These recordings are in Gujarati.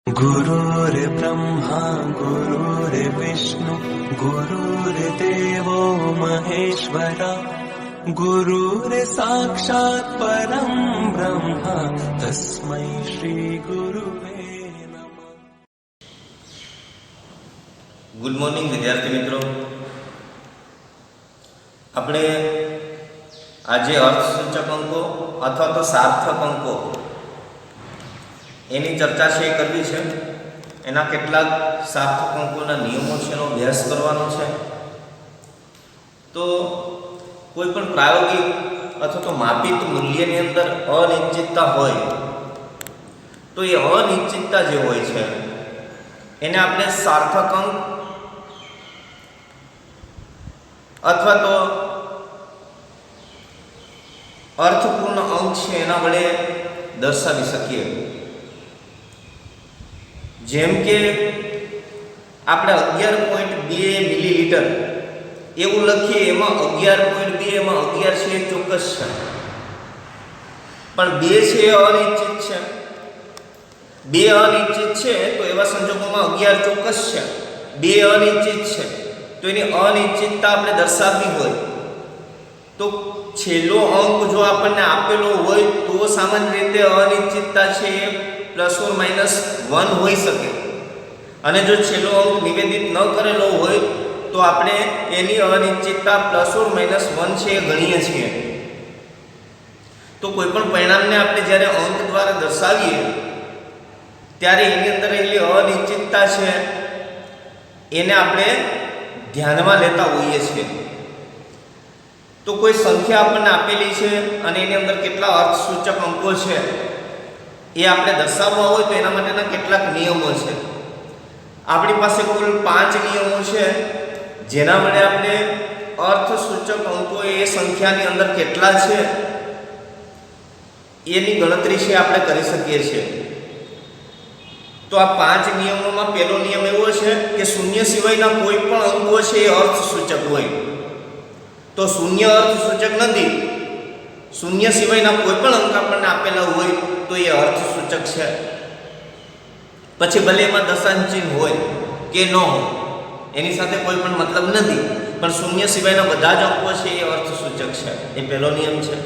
गुरुर्ब्रह्मा गुरुर्विष्णु गुरुर्देवो महेश्वरा गुरुर्साक्षात् परं ब्रह्म तस्मै श्री गुरुवे नमः। गुड मॉर्निंग विद्यार्थी मित्रों, આપણે આજે અર્થસૂચક અંકો અથવા તો સાર્થક અંકો એની ચર્ચા છે કરવી છે. એના કેટલાક સાર્થક અંકોના નિયમો છે એનો અભ્યાસ કરવાનો છે. તો કોઈ પણ પ્રાયોગિક અથવા તો માપિત મૂલ્યની અંદર અનિશ્ચિતતા હોય તો એ અનિશ્ચિતતા જે હોય છે એને આપણે સાર્થક અંક અથવા તો અર્થપૂર્ણ અંક છે એના વડે દર્શાવી શકીએ. જેમ કે આપણે 11.2 મિલીલીટર એવું લખીએ, એમાં 11.2 એમાં 11 છે એ ચોક્કસ છે, પણ 2 છે એ અનિશ્ચિત છે. 2 અનિશ્ચિત છે તો એવા સંજોગોમાં 11 ચોક્કસ છે, 2 અનિશ્ચિત છે તો એની અનિશ્ચિતતા આપણે દર્શાવવી હોય તો છેલ્લો અંક જો આપણને આપેલો હોય તો સામાન્ય રીતે અનિશ્ચિતતા છે એ ±1 હોઈ શકે, અને જો છેલ્લો અંક નિવેદિત ન કરેલો હોય તો આપણે એની અનિશ્ચિતતા ±1 છે એ ગણીએ છીએ. તો કોઈ પણ પરિણામને આપણે જ્યારે અંક દ્વારા દર્શાવીએ ત્યારે એની અંદર રહેલી અનિશ્ચિતતા છે એને આપણે ધ્યાનમાં લેતા હોઈએ છીએ. તો કોઈ સંખ્યા આપણને આપેલી છે અને એની અંદર કેટલા અર્થસૂચક અંકો છે એ આપણે દર્શાવવા હોય તો એના માટેના કેટલાક નિયમો છે. આપણી પાસે કુલ 5 નિયમો છે જેના વડે આપણે અર્થસૂચક અંકો એ સંખ્યાની અંદર કેટલા છે એની ગણતરી છે આપણે કરી શકીએ છીએ. તો આ 5 નિયમોમાં પહેલો નિયમ એવો છે કે શૂન્ય સિવાયના કોઈ પણ અંકો છે એ અર્થસૂચક હોય. તો શૂન્ય અર્થસૂચક નથી, શૂન્ય સિવાયના કોઈ પણ અંક આપણને આપેલા હોય તો એ અર્થસૂચક છે. પછી ભલે એમાં દશાંશ ચિહ્ન હોય કે ન હોય એની સાથે કોઈ પણ મતલબ નથી, પણ શૂન્ય સિવાયના બધા જ અંકો છે એ અર્થસૂચક છે. એ પહેલો નિયમ છે.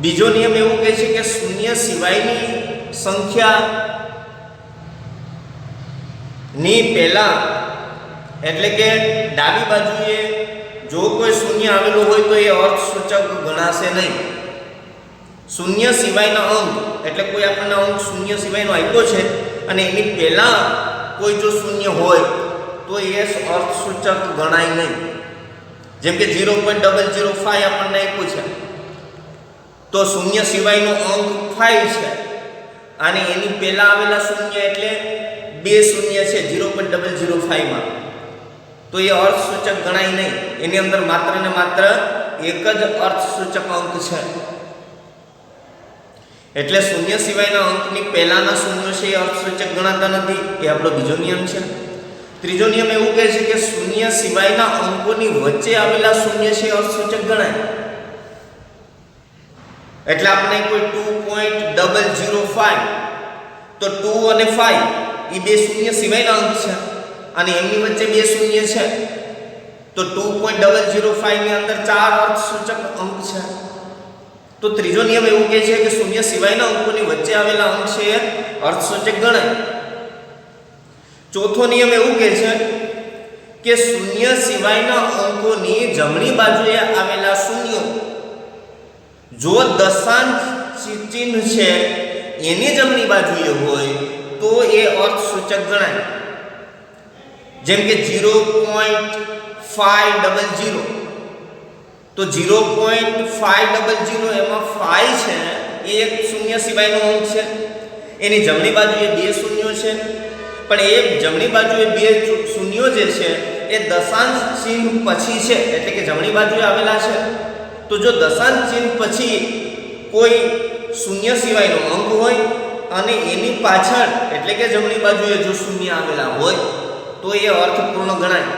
બીજો નિયમ એવું કહે છે કે શૂન્ય સિવાયની સંખ્યા ની પહેલા એટલે કે ડાબી બાજુએ જો કોઈ શૂન્ય આવેલું હોય તો એ અર્થસૂચક ગણાશે નહીં. શૂન્ય સિવાયનો અંક એટલે કોઈ આપણને અંક શૂન્ય સિવાયનો આપ્યો છે અને એની પહેલા કોઈ જો શૂન્ય હોય તો એ અર્થસૂચક ગણાય નહીં. જેમ કે 0.005 આપણને આપ્યું છે તો શૂન્ય સિવાયનો અંક 5 છે અને એની પહેલા આવેલા શૂન્ય એટલે 2 શૂન્ય છે 0.005 માં, તો એ અર્થસૂચક ગણાય નહીં. એની અંદર માત્ર ને માત્ર એક જ અર્થસૂચક અંક છે. એટલે શૂન્ય સિવાયના અંકની પહેલાના શૂન્ય છે એ અર્થસૂચક ગણાતા નથી. એ આપણો બીજો નિયમ છે. ત્રીજો નિયમ એવું કહે છે કે શૂન્ય સિવાયના અંકોની વચ્ચે આવેલા શૂન્ય છે એ અર્થસૂચક ગણાય. એટલે આપણે કોઈ 2.005 તો 2 અને 5 એ 2 શૂન્ય સિવાયના અંક છે અને એમની વચ્ચે 2 શૂન્ય છે તો 2.005 ની અંદર 4 અર્થસૂચક અંક છે. તો ત્રીજો નિયમ એવું કહે છે કે શૂન્ય સિવાયના અંકોની વચ્ચે આવેલા અંક છે એ અર્થસૂચક ગણાય. ચોથો નિયમ એવું કહે છે કે શૂન્ય સિવાયના અંકોની જમણી બાજુએ આવેલા શૂન્યો જો દશાંશ ચિહ્ન છે એની જમણી બાજુએ હોય તો એ અર્થસૂચક ગણાય. જેમ કે 0.500 તો 0.500 એમાં 5 છે એ એક શૂન્ય સિવાયનો અંક છે. એની જમણી બાજુએ 2 શૂન્યો છે, પણ એ જમણી બાજુએ 2 શૂન્યો જે છે એ દશાંશ ચિહ્ન પછી છે એટલે કે જમણી બાજુએ આવેલા છે. તો જો દશાંશ ચિહ્ન પછી કોઈ શૂન્ય સિવાયનો અંક હોય અને એની પાછળ એટલે કે જમણી બાજુએ જો શૂન્ય આવેલા હોય તો એ અર્થપૂર્ણ ગણાય.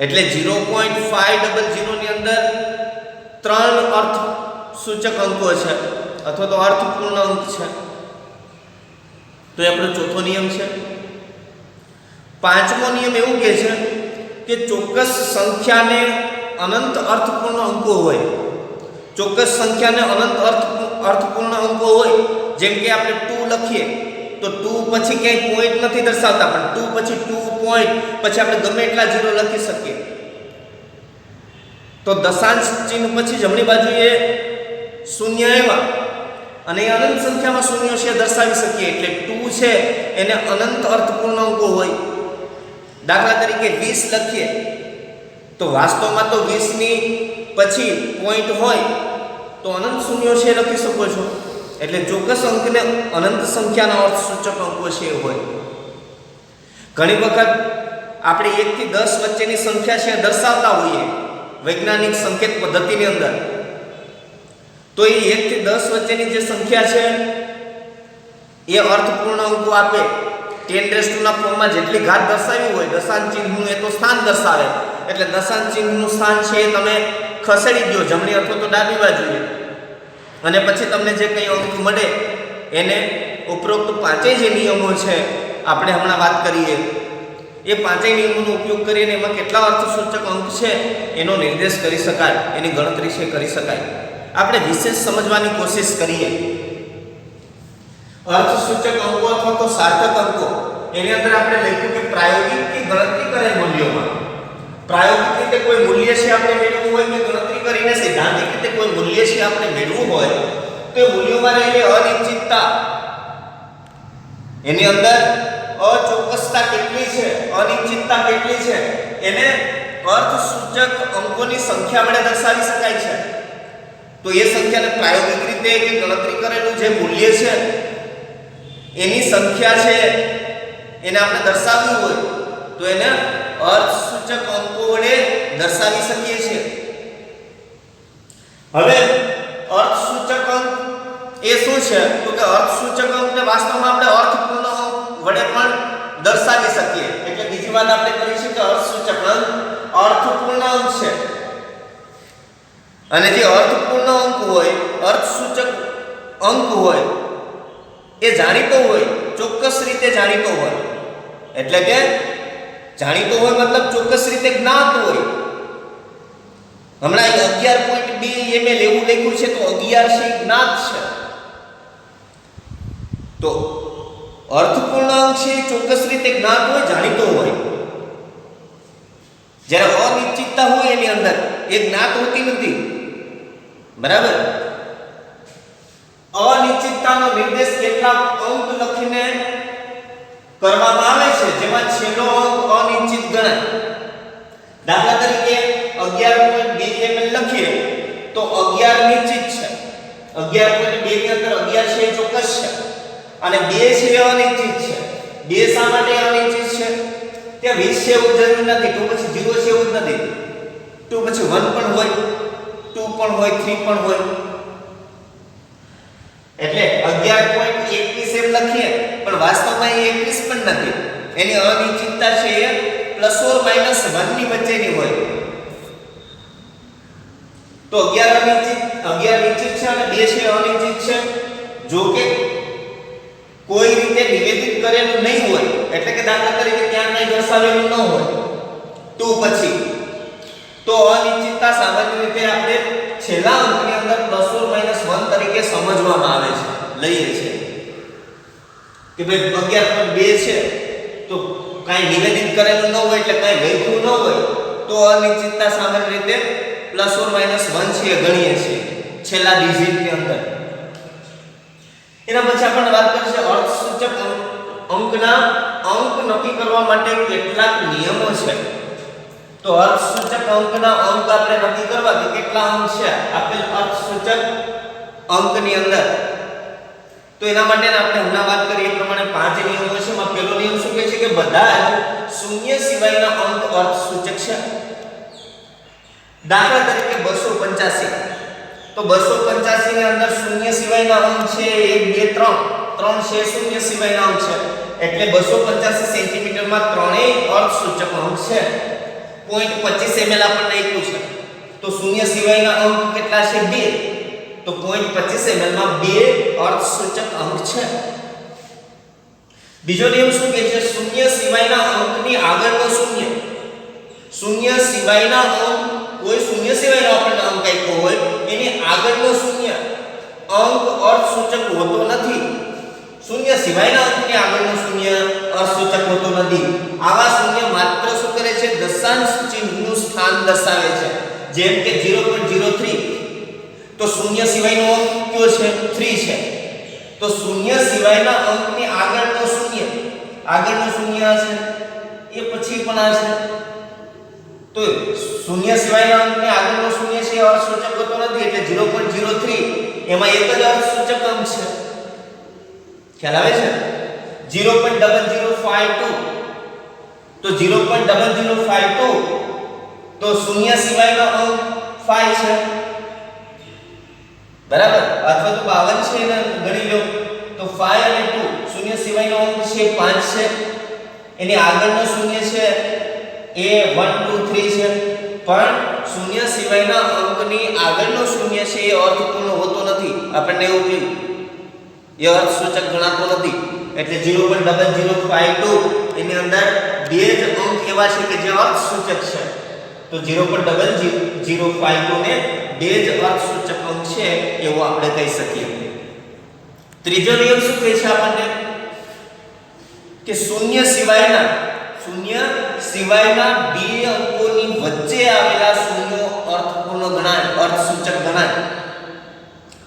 એટલે 0.500 ની અંદર 3 અર્થસૂચક અંકો છે અથવા તો અર્થપૂર્ણ અંક છે. તો એ આપણો ચોથો નિયમ છે. પાંચમો નિયમ એવું કહે છે કે ચોક્કસ સંખ્યાને અનંત અર્થપૂર્ણ અંકો હોય. ચોક્કસ સંખ્યાને અનંત અર્થપૂર્ણ અંકો હોય, જેમ કે આપણે 2 લખીએ તો 2 પછી ક્યાંય પોઈન્ટ નથી દર્શાવતા, પણ 2 પછી 2 પોઈન્ટ પછી આપણે ગમે એટલા ઝીરો લખી શકીએ. તો દશાંશ ચિહ્ન પછી જમણી બાજુએ શૂન્ય આવ્યા અને એ અનંત સંખ્યામાં શૂન્ય છે દર્શાવી શકીએ. એટલે 2 છે એને અનંત અર્થપૂર્ણ અંકો હોય. દાખલા તરીકે 20 લખીએ તો વાસ્તવમાં તો 20 ની પછી પોઈન્ટ હોય તો અનંત શૂન્ય છે લખી શકો છો. એટલે ચોક્કસ અંકને અનંત સંખ્યાના અર્થસૂચક અંકો છે હોય. ઘણી વખત આપણે 1 થી 10 વચ્ચેની સંખ્યા છે દર્શાવતા હોઈએ વૈજ્ઞાનિક સંકેત પદ્ધતિની અંદર, તો એ 1 થી 10 વચ્ચેની જે સંખ્યા છે એ અર્થપૂર્ણ અંકો આપે. 10 ના ફોર્મમાં જેટલી ઘાત દર્શાવી હોય દશાંશ ચિહ્નનું એ તો સ્થાન દર્શાવે. એટલે દશાંશ ચિહ્નનું સ્થાન છે એ તમે ખસેડી દો જમણી અથવા તો ડાબી બાજુએ, અને પછી તમને જે કંઈ અંક મળે એને ઉપરોક્ત પાંચેય જે નિયમો છે આપણે હમણાં વાત કરીએ એ પાંચેય નિયમોનો ઉપયોગ કરીને એમાં કેટલા અર્થસૂચક અંક છે એનો નિર્દેશ કરી શકાય, એની ગણતરી છે કરી શકાય. આપણે વિશેષ સમજવાની કોશિશ કરીએ. અર્થસૂચક અંકો અથવા તો સાર્થક અંકો, એની અંદર આપણે લખ્યું કે પ્રાયોગિક કે ગણતરી કરેલ મૂલ્યોમાં. પ્રાયોગિક રીતે કોઈ મૂલ્ય છે આપણે મેળવવું હોય કે ગણતરી કરીને સૈદ્ધાંતિક રીતે કોઈ મૂલ્ય છે આપણે મેળવવું હોય તો એ મૂલ્યોમાં રહેલી અનિશ્ચિતતા, એની અંદર અચોક્કસતા કેટલી છે, અનિશ્ચિતતા કેટલી છે, એને અર્થસૂચક અંકોની સંખ્યા વડે દર્શાવી શકાય છે. તો એ સંખ્યાને પ્રાયોગિક રીતે કે ગણતરી કરેલું જે મૂલ્ય છે એની સંખ્યા છે એને આપણે દર્શાવવું હોય તો એને અર્થસૂચક અંકો વડે દર્શાવી શકીએ છીએ. હવે અર્થસૂચક અંક એ શું છે તો કે અર્થસૂચક અંકને વાસ્તવમાં આપણે અર્થપૂર્ણ અંક વડે પણ દર્શાવી શકીએ. એટલે બીજી વાત આપણે કરીશું કે અર્થસૂચક અંક અર્થપૂર્ણ અંક છે, અને જે અર્થપૂર્ણ અંક હોય, અર્થસૂચક અંક હોય એ જાણીતો હોય, ચોક્કસ રીતે જાણીતો હોય. એટલે કે જાણીતો હોય મતલબ ચોક્કસ રીતે જ્ઞાત હોય. હમણાં 11.2 ml એવું લખ્યું છે તો 11 છે જ્ઞાત છે. તો અર્થપૂર્ણ અંક છે ચોક્કસ રીતે જ્ઞાત હોય, જાણીતો હોય. જ્યારે અનિશ્ચિતતા હોય એની અંદર એ જ્ઞાત હોતી નથી. બરાબર? અનિશ્ચિતતાનો નિર્દેશ કેટલાક અંક લખીને કરવામાં આવે છે જેમાં છેલ્લો અંક અનિશ્ચિત ગણાય. દાખલા તરીકે 11.2 ml લખીએ તો 11 નિશ્ચિત છે. 11.2 ની અંદર 11 છે ચોક્કસ છે અને 2 છે અનિશ્ચિત છે. 2 શા માટે અનિશ્ચિત છે? ત્યાં 20 છે એવું જરૂરી નથી, 2 પછી 0 છે એવું જ નથી. 2 પછી 1 પણ હોય, 2 પણ હોય, 3 પણ હોય. એટલે 11.21 એમ લખીએ પણ વાસ્તવમાં એ 21 પણ નથી. એની અનિશ્ચિતતા છે એ ±1 ની વચ્ચેની હોય. તો 11 નિશ્ચિત છે અને 2 છે અનિશ્ચિત છે. જો કે કોઈ રીતે નિવેદિત કરેલું નહીં હોય, એટલે કે દાખલા તરીકે ત્યાં કંઈ દર્શાવેલું ન હોય 2 પછી, તો અનિશ્ચિતતા સામાન્ય રીતે આપણે છેલ્લા અંકની અંદર ±1 તરીકે સમજવામાં આવે છે, લઈએ છીએ કે ભાઈ 11.2 છે તો કાંઈ નિવેદિત કરેલું ન હોય એટલે કાંઈ લખ્યું ન હોય તો અનિશ્ચિતતા સામાન્ય રીતે ±1 છે ગણીએ છીએ છેલ્લા ડિજિટની અંદર. એના પછી આપણે વાત કરીશું અર્થસૂચક અંકના અંક નક્કી કરવા માટે કેટલાક નિયમો છે. તો અર્થસૂચક અંકના અંક આપણે નક્કી કરવા કે કેટલા અંક છે આપેલ અર્થસૂચક અંકની અંદર, તો એના માટે આપણે હમણાં વાત કરી એ પ્રમાણે 5 નિયમો છે. એમાં પહેલો નિયમ શું કહે છે કે બધા જ શૂન્ય સિવાયના અંક અર્થસૂચક છે. દાખલા તરીકે 285, તો 285 ની અંદર શૂન્ય સિવાયના અંક છે 1 2 3 છે શૂન્ય સિવાયના અંક છે. એટલે 285 સેન્ટીમીટરમાં ત્રણેય અર્થસૂચક અંક છે. 0.25 ml આપણને આપ્યું છે તો શૂન્ય સિવાયના અંક કેટલા છે 2, તો 0.25 ml માં 2 અર્થસૂચક અંક છે. બીજો નિયમ શું કહે છે? શૂન્ય સિવાયના અંકની આગળનો શૂન્ય. શૂન્ય સિવાયના અંક, કોઈ શૂન્ય સિવાયનો આપણને અંક આપ્યો હોય એની આગળનો શૂન્ય અંક અર્થસૂચક હોતો નથી. શૂન્ય સિવાયના અંકની આગળનો શૂન્ય અર્થસૂચક હોતો નથી. આવા શૂન્ય માત્ર શું કરે છે? દશાંશ ચિહ્નનું સ્થાન દર્શાવે છે. જેમ કે 0.03 તો શૂન્ય સિવાયનો અંક કયો છે? 3 છે. તો શૂન્ય સિવાયના અંકની આગળનો શૂન્ય હશે, એ પછી પણ હશે. તો શૂન્ય સિવાયના અંકની આગળનો શૂન્ય છે અર્થસૂચક હોતો નથી, એટલે 0.03 એમાં એક જ અર્થસૂચક અંક છે. ખ્યાલ આવે છે? 0.0052 તો 0.0052 તો શૂન્ય સિવાયનો અંક 5 છે, બરાબર? અથવા તો 52 છે એને ગણી લો તો 5 અને 2 શૂન્ય સિવાયનો અંક છે 5 છે. એની આગળનો શૂન્ય છે એ 1 2 3 છે. પણ શૂન્ય સિવાયના અંકની આગળનો શૂન્ય છે એ અર્થપૂર્ણ હોતો નથી. આપણને એવું કહ્યું એ અર્થસૂચક ગણાતો નથી. એટલે 0.0052 એની અંદર બે જ અંક એવા છે કે જે અર્થસૂચક છે. તો 0.0052 ને બે જ અર્થસૂચક અંક છે એવું આપણે કહી શકીએ. ત્રીજો નિયમ શું કહે છે આપણને? કે શૂન્ય સિવાયના બે અંકોની વચ્ચે આવેલા શૂન્યો અર્થપૂર્ણ ગણાય, અર્થસૂચક ગણાય.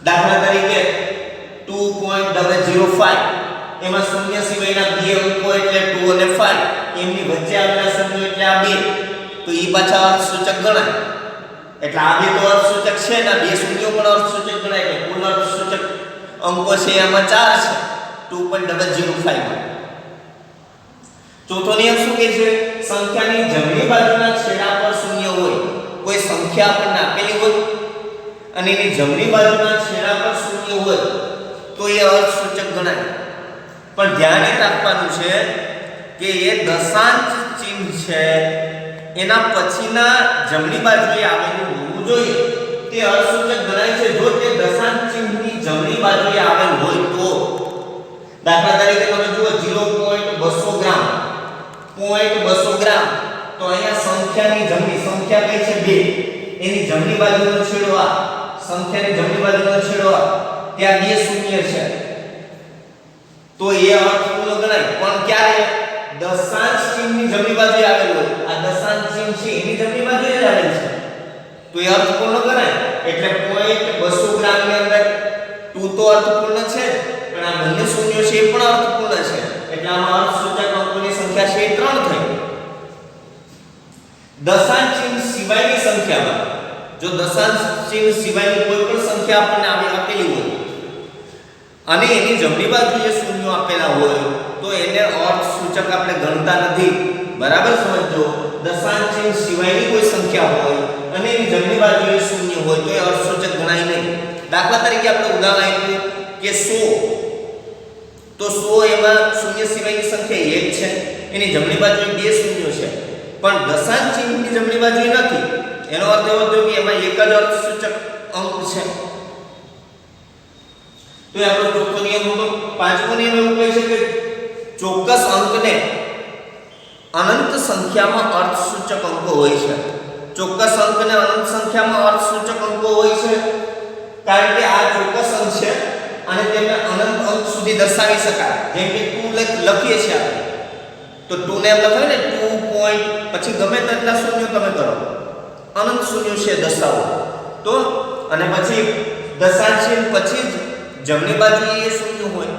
દાખલા તરીકે 2.005 એમાં શૂન્ય સિવાયના બે અંકો એટલે 2 અને 5, એમની વચ્ચે આવેલા શૂન્યો એટલે આ બે, તો એ પાછા અર્થસૂચક ગણાય. એટલે આ બે તો અર્થસૂચક છે ને, બે શૂન્યો પણ અર્થસૂચક ગણાય. એટલે કુલ અર્થસૂચક અંકો છે એમાં 4 છે 2.005 માં. ચોથો નિયમ શું કહે છે? સંખ્યાની જમણી બાજુના છેડા પર શૂન્ય હોય. કોઈ સંખ્યા આપણને આપેલી હોય અને એની જમણી બાજુના છેડા પર શૂન્ય હોય તો એ અર્થસૂચક ગણાય. પણ ધ્યાન એ રાખવાનું છે કે એ દશાંશ ચિહ્ન છે એના પછીના જમણી બાજુએ આવેલું હોવું જોઈએ, તે અર્થસૂચક ગણાય છે જો તે દશાંશ ચિહ્નની જમણી બાજુએ આવેલ હોય તો. દાખલા તરીકે તમે જુઓ 0.200 ગ્રામ, 0.200 ગ્રામ, તો અહીંયા સંખ્યાની જમણી, સંખ્યા કઈ છે 2, એની જમણી બાજુનો છેડો આ, સંખ્યાની જમણી બાજુનો છેડો આ, ત્યાં બે શૂન્ય છે, તો એ અર્થપૂર્ણ ગણાય. પણ ક્યારે? દશાંશ ચિહ્નની જમણી બાજુએ આવેલ હોય. આ દશાંશ ચિહ્ન છે એની જમણી બાજુએ જ આવેલ છે, તો એ અર્થપૂર્ણ ગણાય. એટલે 0.200 ગ્રામ ની અંદર 2 તો અર્થપૂર્ણ છે, પણ આ બંને શૂન્યો છે એ પણ અર્થપૂર્ણ છે. એટલે આમાં અર્થસૂચક અંકોની સંખ્યા છે 3 થઈ. દશાંશ ચિહ્ન સિવાયની સંખ્યામાં, જો દશાંશ ચિહ્ન સિવાયની કોઈ પણ સંખ્યા આપણને આપેલી હોય અને એની જમણી બાજુએ શૂન્યો આપેલા હોય તો એને અર્થસૂચક આપણે ગણતા નથી. બરાબર સમજો? દશાંશ ચિહ્ન સિવાયની કોઈ સંખ્યા હોય અને એની જમણી બાજુએ શૂન્ય હોય તો એ અર્થસૂચક ગણાય નહીં. દાખલા તરીકે આપણે ઉદાહરણ આપ્યું કે 100, તો 100 એમાં શૂન્ય સિવાયની સંખ્યા 1 છે, એની જમણી બાજુએ બે શૂન્યો છે, પણ દશાંશ ચિહ્નની જમણી બાજુએ નથી. એનો અર્થ એવો થયો કે એમાં એક જ અર્થસૂચક અંક છે. તો એ આપણો ચોથો નિયમ હતો. પાંચમો નિયમ એવું કહે છે કે ચોક્કસ અંકને અનંત સંખ્યામાં અર્થસૂચક અંકો હોય છે. ચોક્કસ અંકને અનંત સંખ્યામાં અર્થસૂચક અંકો હોય છે કારણ કે આ ચોક્કસ અંક છે અને તેને અનંત અંક સુધી દર્શાવી શકાય. જેમ કે 2 લખીએ છીએ આપણે, તો 2 ને એમ લખાય ને 2 પછી ગમે તેટલા શૂન્યો તમે કરો, અનંત શૂન્યો છે દર્શાવો તો, અને પછી દશાંશ ચિહ્ન પછી જ જમણી બાજુએ એ શૂન્ય હોય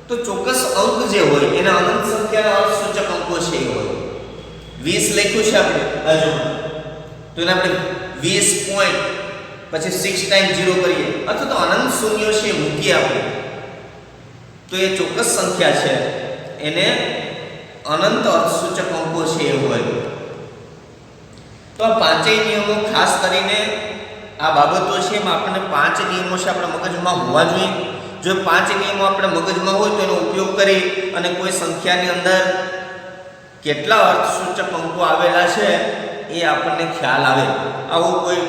તો ચોક્કસ અંક જે હોય એને અનંત સંખ્યાના અર્થસૂચક અંકો છે એ હોય. 20 લખ્યું છે આપણે બાજુમાં, તો એને આપણે 20 પોઈન્ટ પછી 6 ટાઈમ 0 કરીએ અથવા તો અનંત શૂન્યો છે મૂકીએ આપણે તો એ ચોક્કસ સંખ્યા છે, એને અનંત અર્થસૂચક અંકો છે એ હોય. તો આ પાંચેય નિયમો ખાસ કરીને આ બાબતો છે એમાં આપણને 5 નિયમો છે આપણા મગજમાં હોવા જોઈએ. જો 5 નિયમો આપણા મગજમાં હોય તો એનો ઉપયોગ કરી અને કોઈ સંખ્યાની અંદર કેટલા અર્થસૂચક અંકો આવેલા છે એ આપણને ખ્યાલ આવે. આવો કોઈ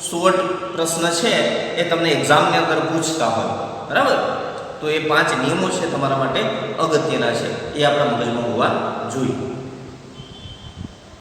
શોર્ટ પ્રશ્ન છે એ તમને એક્ઝામની અંદર પૂછતા હોય, બરાબર? તો એ 5 નિયમો છે તમારા માટે અગત્યના છે, એ આપણા મગજમાં હોવા જોઈએ.